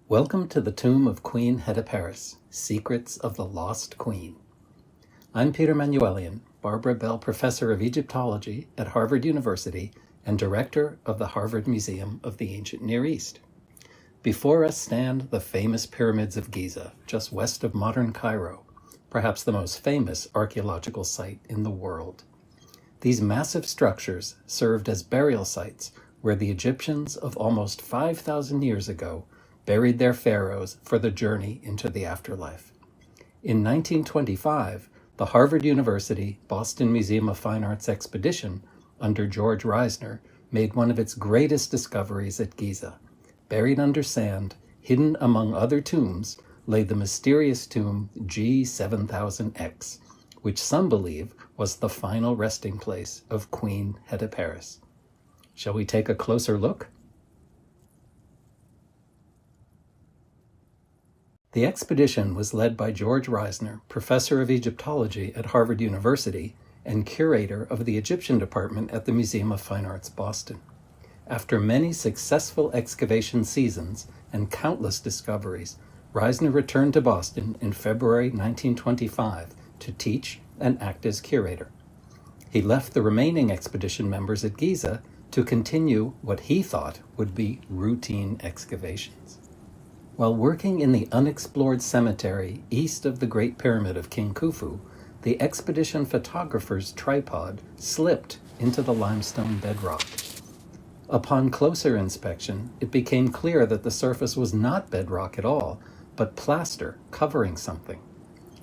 Welcome to the tomb of Queen Hetepheres, Secrets of the Lost Queen. I'm Peter Manuelian, Barbara Bell Professor of Egyptology at Harvard University and Director of the Harvard Museum of the Ancient Near East. Before us stand the famous pyramids of Giza, just west of modern Cairo, perhaps the most famous archaeological site in the world. These massive structures served as burial sites where the Egyptians of almost 5,000 years ago buried their pharaohs for the journey into the afterlife. In 1925, the Harvard University Boston Museum of Fine Arts expedition under George Reisner made one of its greatest discoveries at Giza. Buried under sand, hidden among other tombs, lay the mysterious tomb G7000X, which some believe was the final resting place of Queen Hetepheres. Shall we take a closer look? The expedition was led by George Reisner, professor of Egyptology at Harvard University and curator of the Egyptian department at the Museum of Fine Arts, Boston. After many successful excavation seasons and countless discoveries, Reisner returned to Boston in February 1925 to teach and act as curator. He left the remaining expedition members at Giza to continue what he thought would be routine excavations. While working in the unexplored cemetery east of the Great Pyramid of King Khufu, the expedition photographer's tripod slipped into the limestone bedrock. Upon closer inspection, it became clear that the surface was not bedrock at all, but plaster covering something.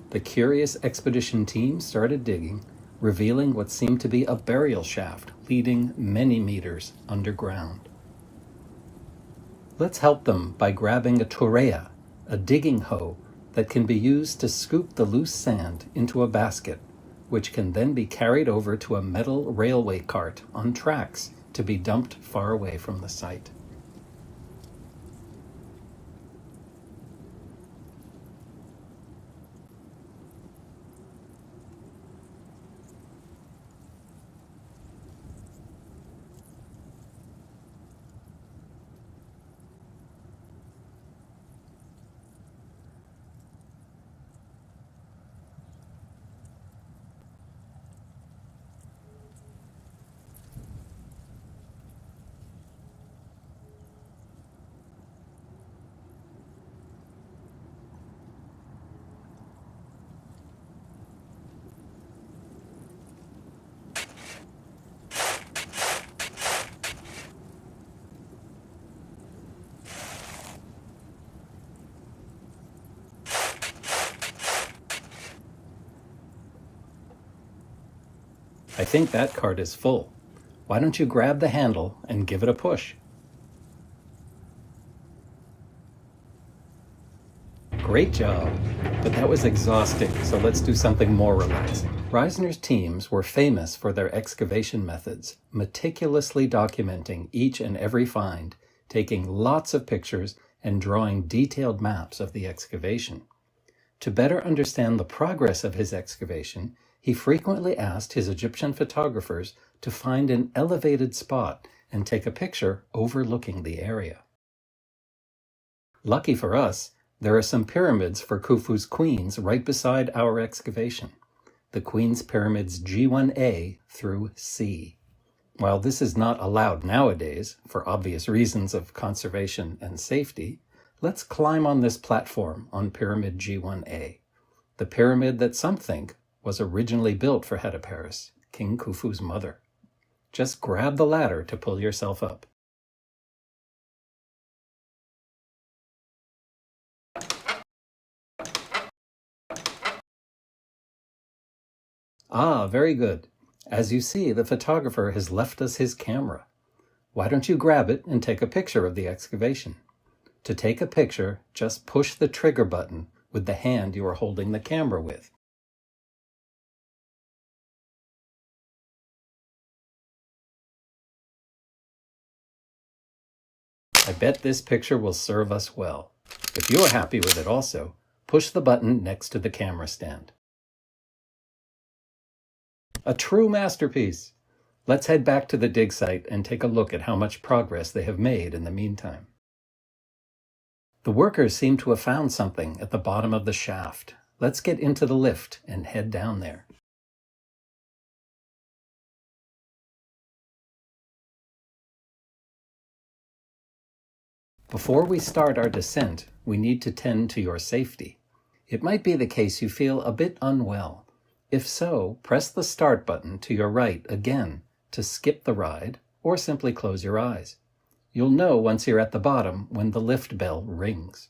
The curious expedition team started digging, revealing what seemed to be a burial shaft leading many meters underground. Let's help them by grabbing a tourea, a digging hoe that can be used to scoop the loose sand into a basket, which can then be carried over to a metal railway cart on tracks to be dumped far away from the site. I think that cart is full. Why don't you grab the handle and give it a push? Great job, but that was exhausting, so let's do something more relaxing. Reisner's teams were famous for their excavation methods, meticulously documenting each and every find, taking lots of pictures, and drawing detailed maps of the excavation. To better understand the progress of his excavation, he frequently asked his Egyptian photographers to find an elevated spot and take a picture overlooking the area. Lucky for us, there are some pyramids for Khufu's queens right beside our excavation, the Queen's Pyramids G1A through C. While this is not allowed nowadays, for obvious reasons of conservation and safety, let's climb on this platform on Pyramid G1A, the pyramid that some think was originally built for Hetepheres, King Khufu's mother. Just grab the ladder to pull yourself up. Ah, very good. As you see, the photographer has left us his camera. Why don't you grab it and take a picture of the excavation? To take a picture, just push the trigger button with the hand you are holding the camera with. I bet this picture will serve us well. If you are happy with it also, push the button next to the camera stand. A true masterpiece! Let's head back to the dig site and take a look at how much progress they have made in the meantime. The workers seem to have found something at the bottom of the shaft. Let's get into the lift and head down there. Before we start our descent, we need to tend to your safety. It might be the case you feel a bit unwell. If so, press the start button to your right again to skip the ride, or simply close your eyes. You'll know once you're at the bottom when the lift bell rings.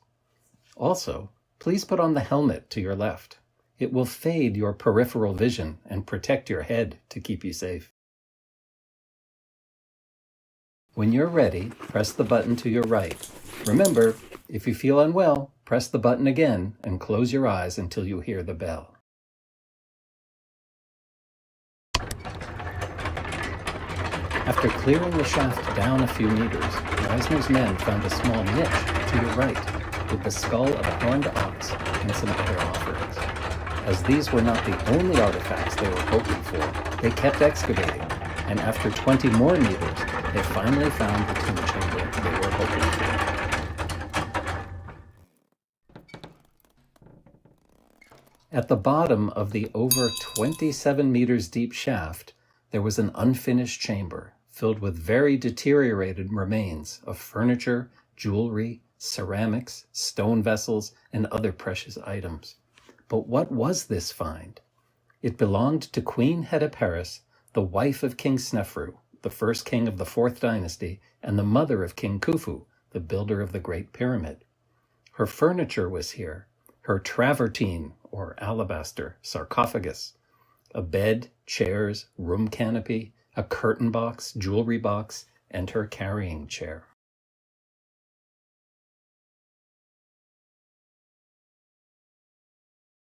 Also, please put on the helmet to your left. It will fade your peripheral vision and protect your head to keep you safe. When you're ready, press the button to your right. Remember, if you feel unwell, press the button again and close your eyes until you hear the bell. After clearing the shaft down a few meters, Reisner's men found a small niche to your right, with the skull of a horned ox and some other offerings. As these were not the only artifacts they were hoping for, they kept excavating, and after 20 more meters, they finally found the tomb chamber they were hoping for. At the bottom of the over 27 meters deep shaft, there was an unfinished chamber filled with very deteriorated remains of furniture, jewelry, ceramics, stone vessels, and other precious items. But what was this find? It belonged to Queen Hetepheres, the wife of King Snefru, the first king of the 4th dynasty, and the mother of King Khufu, the builder of the Great Pyramid. Her furniture was here, her travertine, or alabaster, sarcophagus, a bed, chairs, room canopy, a curtain box, jewelry box, and her carrying chair.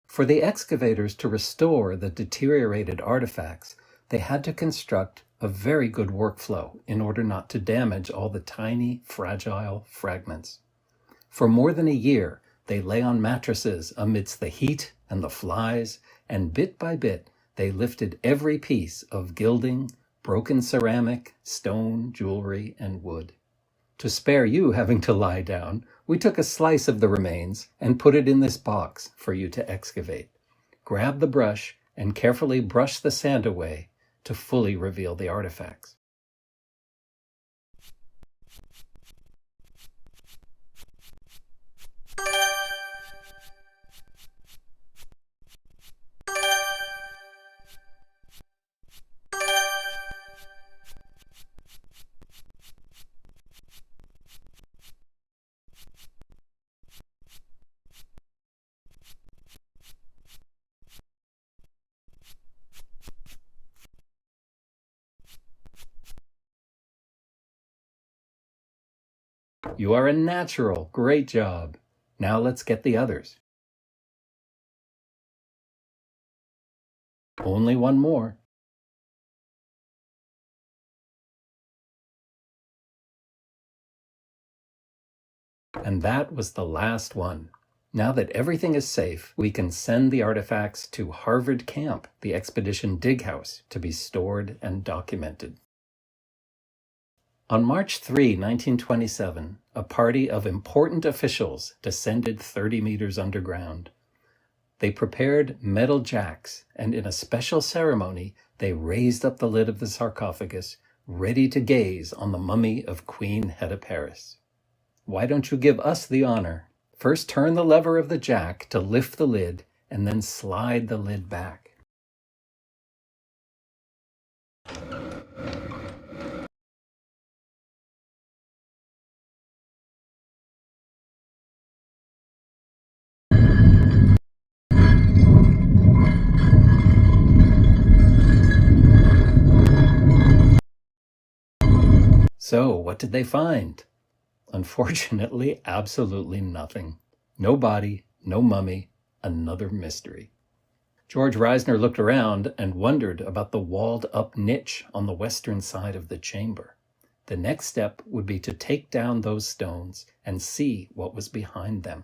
For the excavators to restore the deteriorated artifacts, they had to construct a very good workflow in order not to damage all the tiny, fragile fragments. For more than a year, they lay on mattresses amidst the heat and the flies, and bit by bit, they lifted every piece of gilding, broken ceramic, stone, jewelry, and wood. To spare you having to lie down, we took a slice of the remains and put it in this box for you to excavate. Grab the brush and carefully brush the sand away to fully reveal the artifacts. You are a natural. Great job. Now let's get the others. Only one more. And that was the last one. Now that everything is safe, we can send the artifacts to Harvard Camp, the expedition dig house, to be stored and documented. On March 3, 1927, a party of important officials descended 30 meters underground. They prepared metal jacks, and in a special ceremony, they raised up the lid of the sarcophagus, ready to gaze on the mummy of Queen Hetepheres. Why don't you give us the honor? First turn the lever of the jack to lift the lid, and then slide the lid back. So, what did they find? Unfortunately, absolutely nothing. No body, no mummy, another mystery. George Reisner looked around and wondered about the walled-up niche on the western side of the chamber. The next step would be to take down those stones and see what was behind them.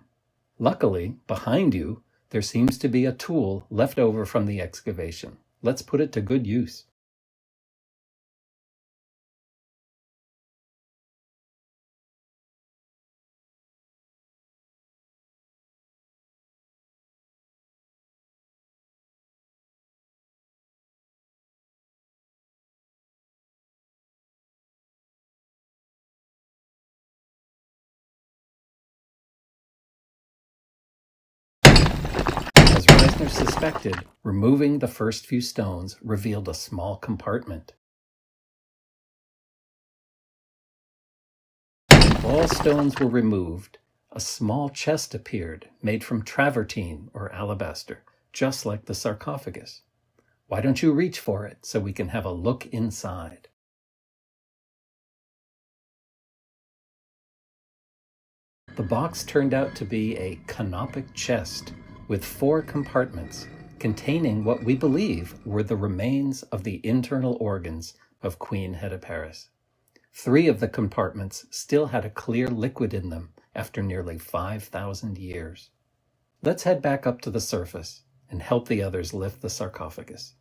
Luckily, behind you, there seems to be a tool left over from the excavation. Let's put it to good use. Reisner suspected removing the first few stones revealed a small compartment. All stones were removed. A small chest appeared, made from travertine or alabaster, just like the sarcophagus. Why don't you reach for it so we can have a look inside? The box turned out to be a canopic chest with 4 compartments containing what we believe were the remains of the internal organs of Queen Hetepheres. 3 of the compartments still had a clear liquid in them after nearly 5,000 years. Let's head back up to the surface and help the others lift the sarcophagus.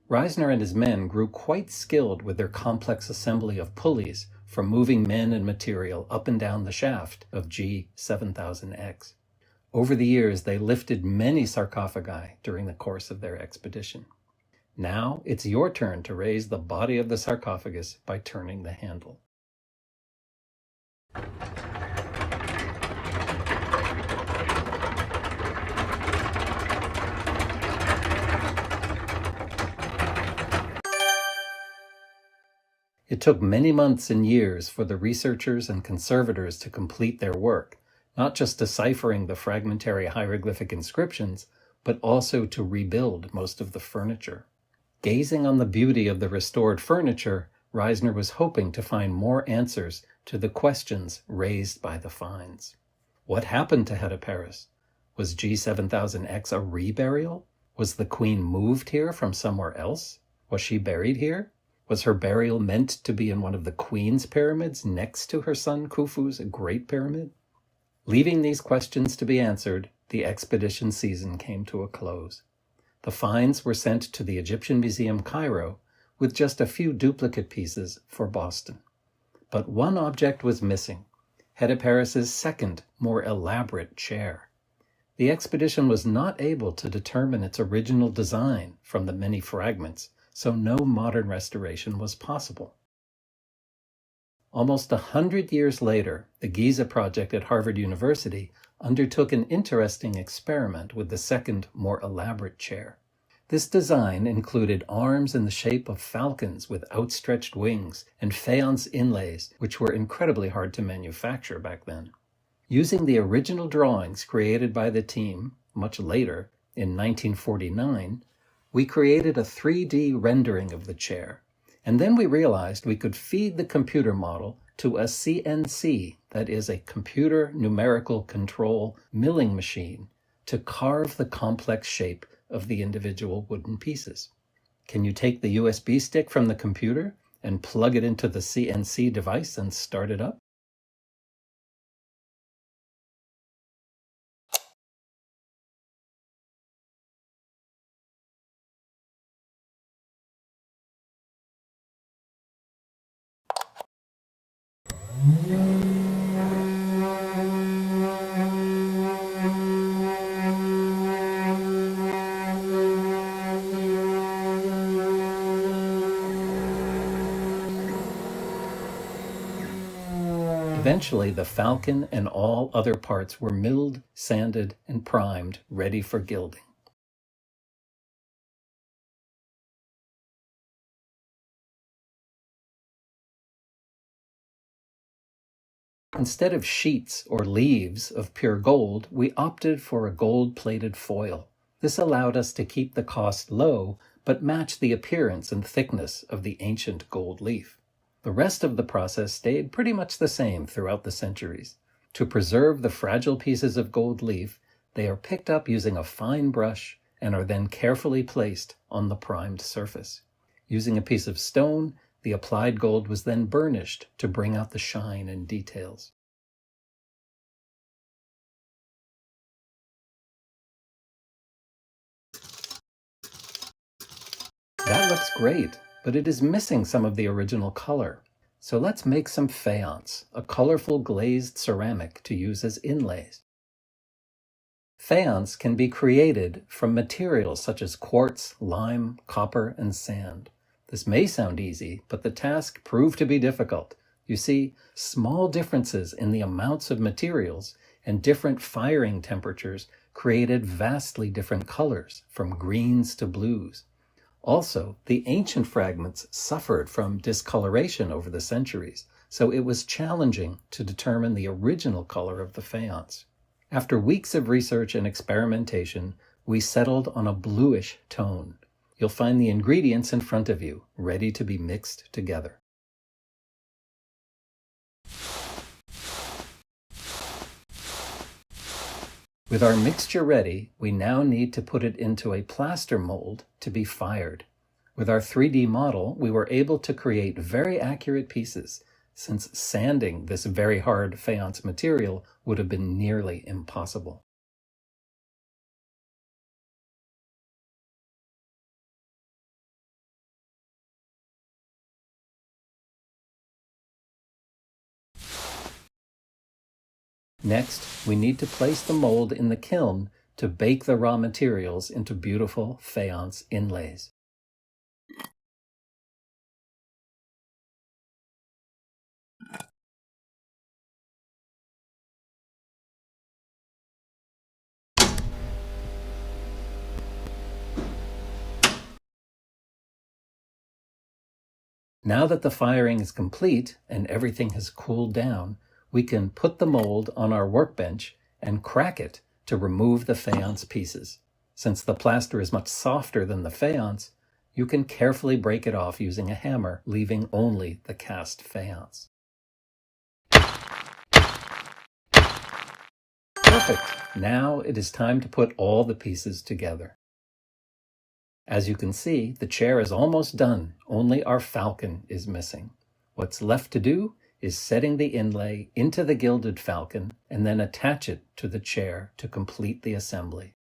Reisner and his men grew quite skilled with their complex assembly of pulleys for moving men and material up and down the shaft of G7000X. Over the years, they lifted many sarcophagi during the course of their expedition. Now it's your turn to raise the body of the sarcophagus by turning the handle. It took many months and years for the researchers and conservators to complete their work, not just deciphering the fragmentary hieroglyphic inscriptions, but also to rebuild most of the furniture. Gazing on the beauty of the restored furniture, Reisner was hoping to find more answers to the questions raised by the finds. What happened to Hetepheres? Was G7000X a reburial? Was the queen moved here from somewhere else? Was she buried here? Was her burial meant to be in one of the queen's pyramids next to her son Khufu's Great Pyramid? Leaving these questions to be answered, the expedition season came to a close. The finds were sent to the Egyptian Museum, Cairo, with just a few duplicate pieces for Boston. But one object was missing, Hetepheres' second, more elaborate chair. The expedition was not able to determine its original design from the many fragments, so no modern restoration was possible. Almost 100 years later, the Giza project at Harvard University undertook an interesting experiment with the second, more elaborate chair. This design included arms in the shape of falcons with outstretched wings and faience inlays, which were incredibly hard to manufacture back then. Using the original drawings created by the team much later, in 1949, we created a 3D rendering of the chair, and then we realized we could feed the computer model to a CNC, that is a computer numerical control milling machine, to carve the complex shape of the individual wooden pieces. Can you take the USB stick from the computer and plug it into the CNC device and start it up? Eventually, the falcon and all other parts were milled, sanded, and primed, ready for gilding. Instead of sheets or leaves of pure gold, we opted for a gold-plated foil. This allowed us to keep the cost low, but match the appearance and thickness of the ancient gold leaf. The rest of the process stayed pretty much the same throughout the centuries. To preserve the fragile pieces of gold leaf, they are picked up using a fine brush and are then carefully placed on the primed surface. Using a piece of stone, the applied gold was then burnished to bring out the shine and details. That looks great, but it is missing some of the original color. So let's make some faience, a colorful glazed ceramic to use as inlays. Faience can be created from materials such as quartz, lime, copper, and sand. This may sound easy, but the task proved to be difficult. You see, small differences in the amounts of materials and different firing temperatures created vastly different colors, from greens to blues. Also, the ancient fragments suffered from discoloration over the centuries, so it was challenging to determine the original color of the faience. After weeks of research and experimentation, we settled on a bluish tone. You'll find the ingredients in front of you, ready to be mixed together. With our mixture ready, we now need to put it into a plaster mold to be fired. With our 3D model, we were able to create very accurate pieces, since sanding this very hard faience material would have been nearly impossible. Next, we need to place the mold in the kiln to bake the raw materials into beautiful faience inlays. Now that the firing is complete and everything has cooled down, we can put the mold on our workbench and crack it to remove the faience pieces. Since the plaster is much softer than the faience, you can carefully break it off using a hammer, leaving only the cast faience. Perfect! Now it is time to put all the pieces together. As you can see, the chair is almost done, only our falcon is missing. What's left to do is setting the inlay into the gilded falcon and then attach it to the chair to complete the assembly.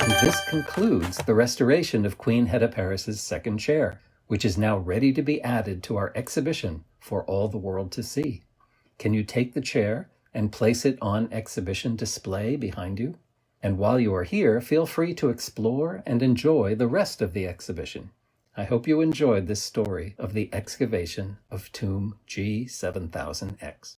And this concludes the restoration of Queen Hetepheres' second chair, which is now ready to be added to our exhibition for all the world to see. Can you take the chair and place it on exhibition display behind you? And while you are here, feel free to explore and enjoy the rest of the exhibition. I hope you enjoyed this story of the excavation of tomb G7000X.